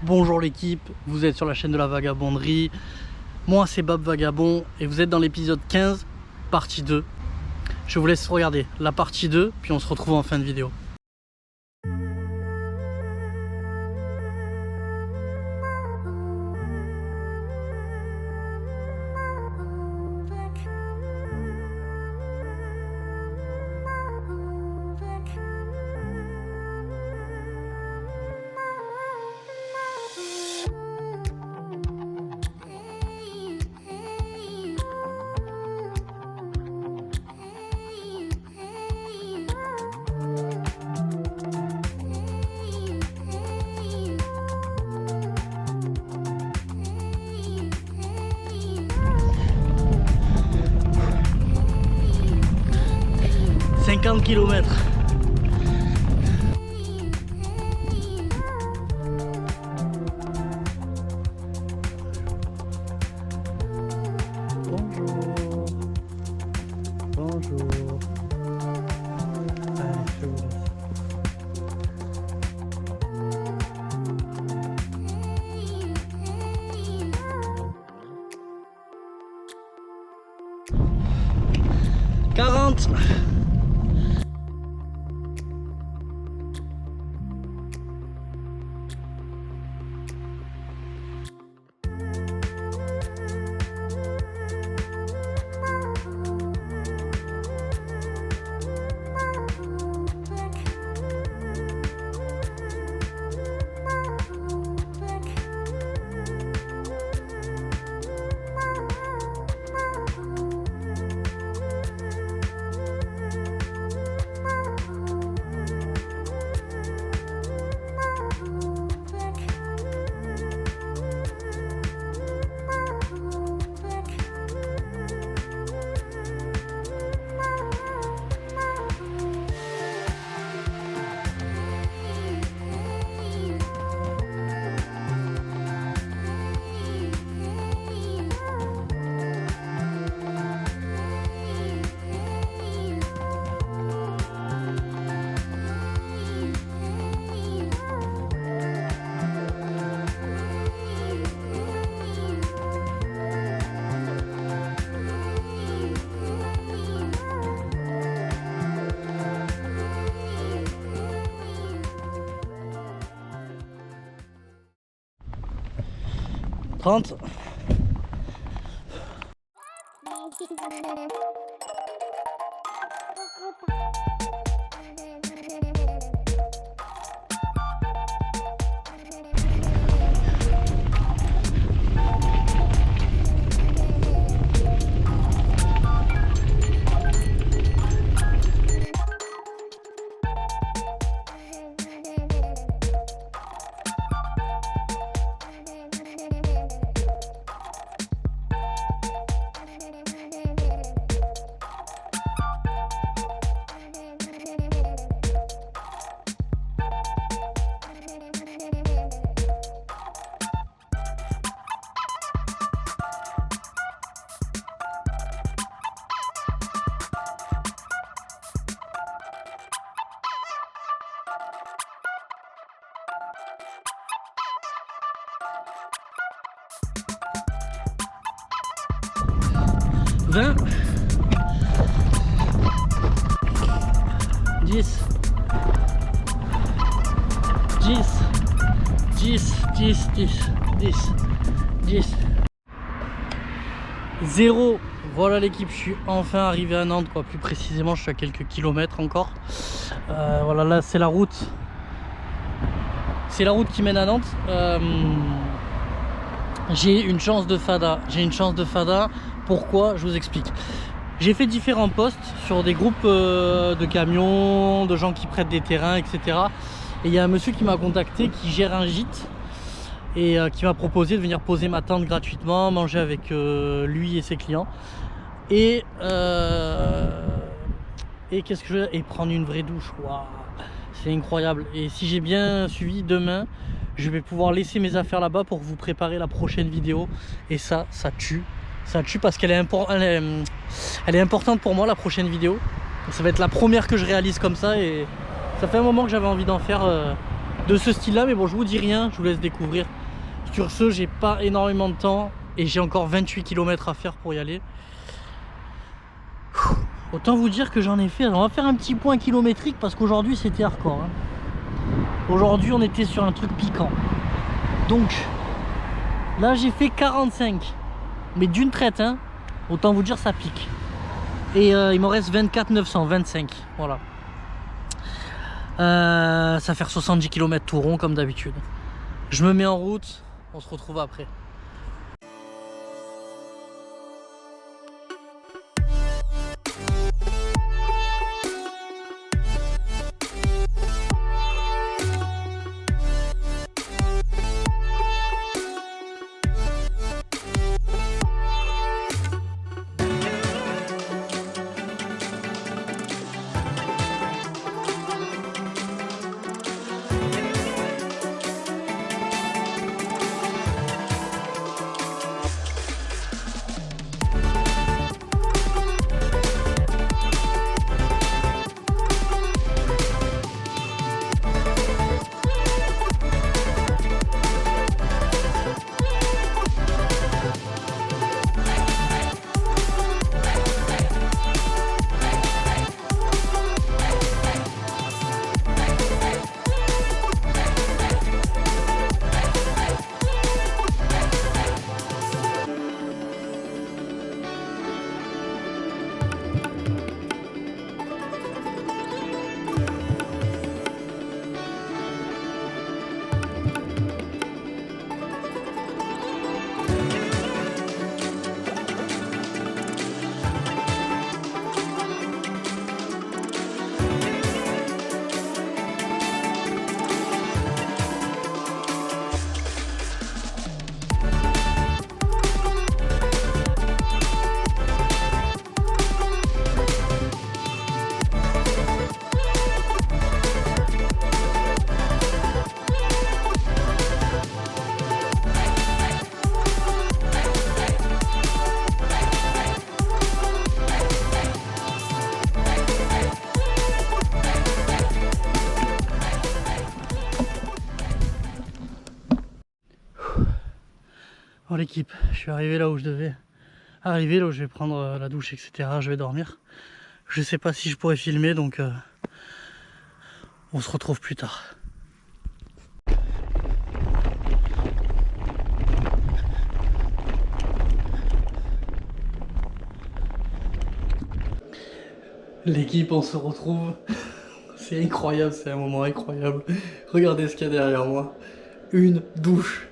Bonjour l'équipe, vous êtes sur la chaîne de la vagabonderie. Moi c'est Bab Vagabond et vous êtes dans l'épisode 15, partie 2. Je vous laisse regarder la partie 2, puis on se retrouve en fin de vidéo. « 50 km. Bonjour. Bonjour. Allez, je vous laisse. « 40. » « 30. » « 20, 10, 10, 10, 10, 10, 10, 10, 0. Voilà l'équipe, je suis enfin arrivé à Nantes, quoi. Plus précisément, je suis à quelques kilomètres encore. Voilà, là c'est la route. C'est la route qui mène à Nantes. J'ai une chance de fada. Pourquoi? Je vous explique. J'ai fait différents posts sur des groupes de camions, de gens qui prêtent des terrains, etc. Et il y a un monsieur qui m'a contacté, qui gère un gîte et qui m'a proposé de venir poser ma tente gratuitement, manger avec lui et ses clients. Et qu'est-ce que je veux? Et prendre une vraie douche. Waouh, c'est incroyable. Et si j'ai bien suivi, demain, je vais pouvoir laisser mes affaires là-bas pour vous préparer la prochaine vidéo. Et ça tue. Ça tue parce qu'elle est importante pour moi, la prochaine vidéo. Ça va être la première que je réalise comme ça et ça fait un moment que j'avais envie d'en faire de ce style là, mais bon je vous dis rien, je vous laisse découvrir. Sur ce, j'ai pas énormément de temps et j'ai encore 28 km à faire pour y aller. Autant vous dire que j'en ai fait. On va faire un petit point kilométrique parce qu'aujourd'hui c'était hardcore, hein. Aujourd'hui on était sur un truc piquant. Donc là j'ai fait 45, mais d'une traite, hein. Autant vous dire ça pique. Et il m'en reste 24 925, voilà. Ça va faire 70 km tout rond comme d'habitude. Je me mets en route, on se retrouve après. Bon l'équipe, je suis arrivé là où je devais arriver, là où je vais prendre la douche, etc. Je vais dormir. Je sais pas si je pourrais filmer, donc on se retrouve plus tard. L'équipe, on se retrouve. C'est incroyable, c'est un moment incroyable. Regardez ce qu'il y a derrière moi. Une douche.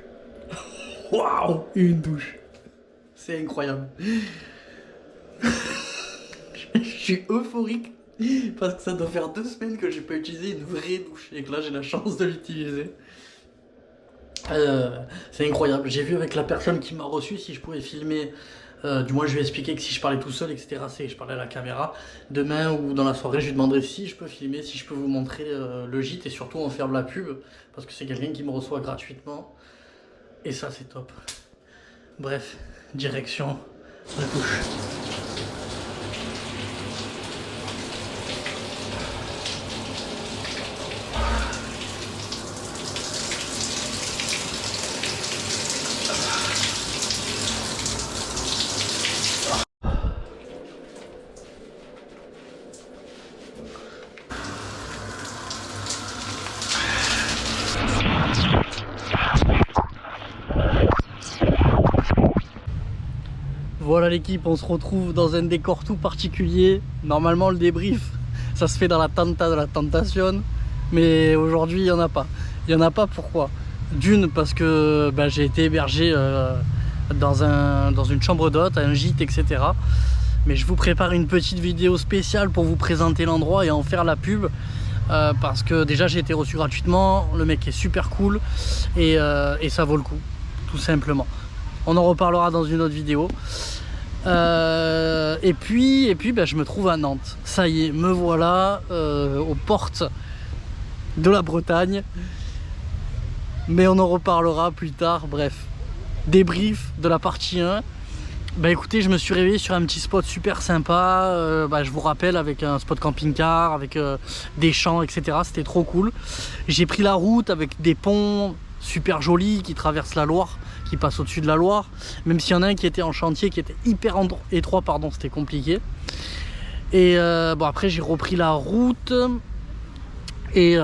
Waouh, une douche. C'est incroyable. Je suis euphorique parce que ça doit faire 2 semaines que j'ai pas utilisé une vraie douche et que là j'ai la chance de l'utiliser. C'est incroyable. J'ai vu avec la personne qui m'a reçu si je pouvais filmer. Du moins je lui ai expliqué que si je parlais tout seul, etc., c'est que je parlais à la caméra. Demain ou dans la soirée, je lui demanderai si je peux filmer, si je peux vous montrer le gîte et surtout en faire de la pub parce que c'est quelqu'un qui me reçoit gratuitement. Et ça c'est top. Bref, direction la douche. Voilà l'équipe, on se retrouve dans un décor tout particulier. Normalement le débrief, ça se fait dans la tenta de la tentation. Mais aujourd'hui il n'y en a pas. Il n'y en a pas pourquoi? D'une parce que j'ai été hébergé dans une chambre d'hôte, un gîte, etc. Mais je vous prépare une petite vidéo spéciale pour vous présenter l'endroit et en faire la pub. Parce que déjà j'ai été reçu gratuitement, le mec est super cool et ça vaut le coup, tout simplement. On en reparlera dans une autre vidéo. Et puis je me trouve à Nantes. Ça y est, me voilà aux portes de la Bretagne. Mais on en reparlera plus tard. Bref, débrief de la partie 1. Bah écoutez, je me suis réveillé sur un petit spot super sympa, je vous rappelle, avec un spot camping-car, avec des champs, etc. C'était trop cool. J'ai pris la route avec des ponts super jolis qui traversent la Loire, qui passent au-dessus de la Loire. Même s'il y en a un qui était en chantier, qui était hyper étroit, pardon, c'était compliqué. Et après j'ai repris la route. Et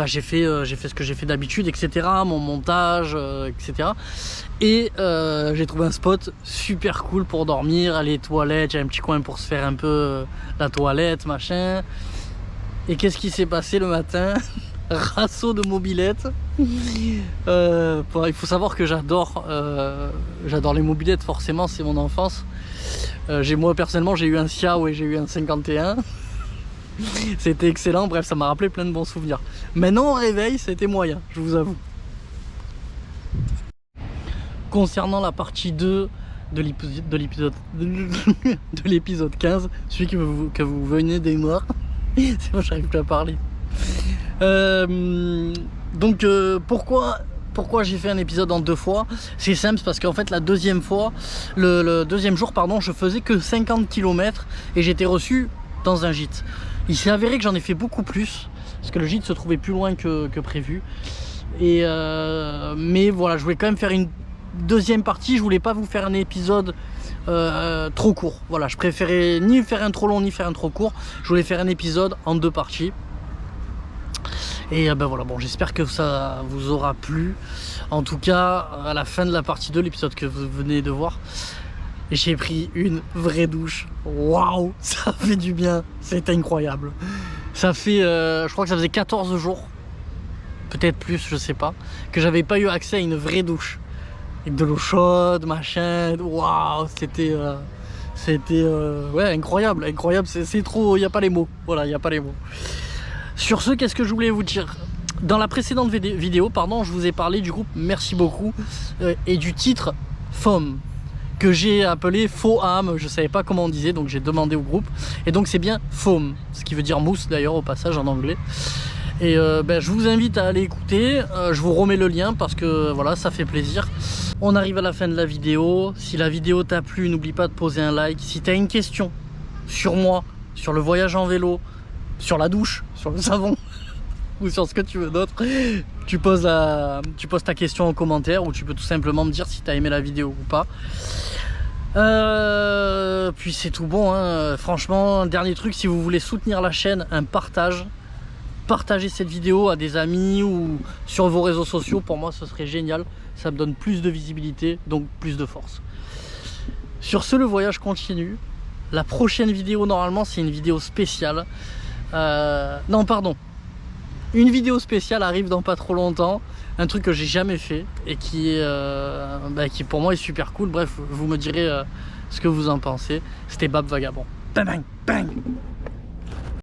j'ai fait ce que j'ai fait d'habitude, etc. Mon montage, etc. Et j'ai trouvé un spot super cool pour dormir, aller aux toilettes. J'ai un petit coin pour se faire un peu la toilette, machin. Et qu'est-ce qui s'est passé le matin? Rasso de mobilette. Il faut savoir que j'adore les mobilettes, forcément, c'est mon enfance. Moi personnellement, j'ai eu un Xiao et j'ai eu un 51. C'était excellent, bref, ça m'a rappelé plein de bons souvenirs. Maintenant au réveil, c'était moyen, je vous avoue. Concernant la partie 2 de l'épisode 15, celui que vous venez de voir, c'est bon, j'arrive plus à parler. Pourquoi j'ai fait un épisode en 2 fois? C'est simple, parce qu'en fait la deuxième fois, le deuxième jour, pardon, je faisais que 50 km et j'étais reçu dans un gîte. Il s'est avéré que j'en ai fait beaucoup plus, parce que le gîte se trouvait plus loin que prévu. Mais voilà, je voulais quand même faire une deuxième partie. Je voulais pas vous faire un épisode trop court. Voilà, je préférais ni faire un trop long ni faire un trop court. Je voulais faire un épisode en 2 parties. Et voilà, bon, j'espère que ça vous aura plu. En tout cas, à la fin de la partie 2, l'épisode que vous venez de voir, j'ai pris une vraie douche. Waouh, ça fait du bien. C'est incroyable. Ça fait, je crois que ça faisait 14 jours, peut-être plus, je sais pas, que j'avais pas eu accès à une vraie douche. Avec de l'eau chaude, machin. Waouh, c'était ouais, incroyable, incroyable. C'est trop, il n'y a pas les mots. Voilà, il n'y a pas les mots. Sur ce, qu'est-ce que je voulais vous dire? Dans la précédente vidéo, pardon, je vous ai parlé du groupe Merci beaucoup et du titre FOM, que j'ai appelé Faux âme, je savais pas comment on disait, donc j'ai demandé au groupe, et donc c'est bien Foam, ce qui veut dire mousse d'ailleurs au passage en anglais. Et je vous invite à aller écouter, je vous remets le lien parce que voilà, ça fait plaisir. On arrive à la fin de la vidéo. Si la vidéo t'a plu, n'oublie pas de poser un like. Si tu as une question sur moi, sur le voyage en vélo, sur la douche, sur le savon ou sur ce que tu veux d'autre, tu poses ta question en commentaire, ou tu peux tout simplement me dire si tu as aimé la vidéo ou pas. Puis c'est tout bon, hein. Franchement, un dernier truc, si vous voulez soutenir la chaîne, un partage. Partagez cette vidéo à des amis ou sur vos réseaux sociaux, pour moi ce serait génial. Ça me donne plus de visibilité, donc plus de force. Sur ce, le voyage continue. La prochaine vidéo, normalement, c'est une vidéo spéciale. Non, pardon. Une vidéo spéciale arrive dans pas trop longtemps. Un truc que j'ai jamais fait et qui pour moi est super cool. Bref, vous me direz ce que vous en pensez. C'était Bab Vagabond. Bang, bang, bang.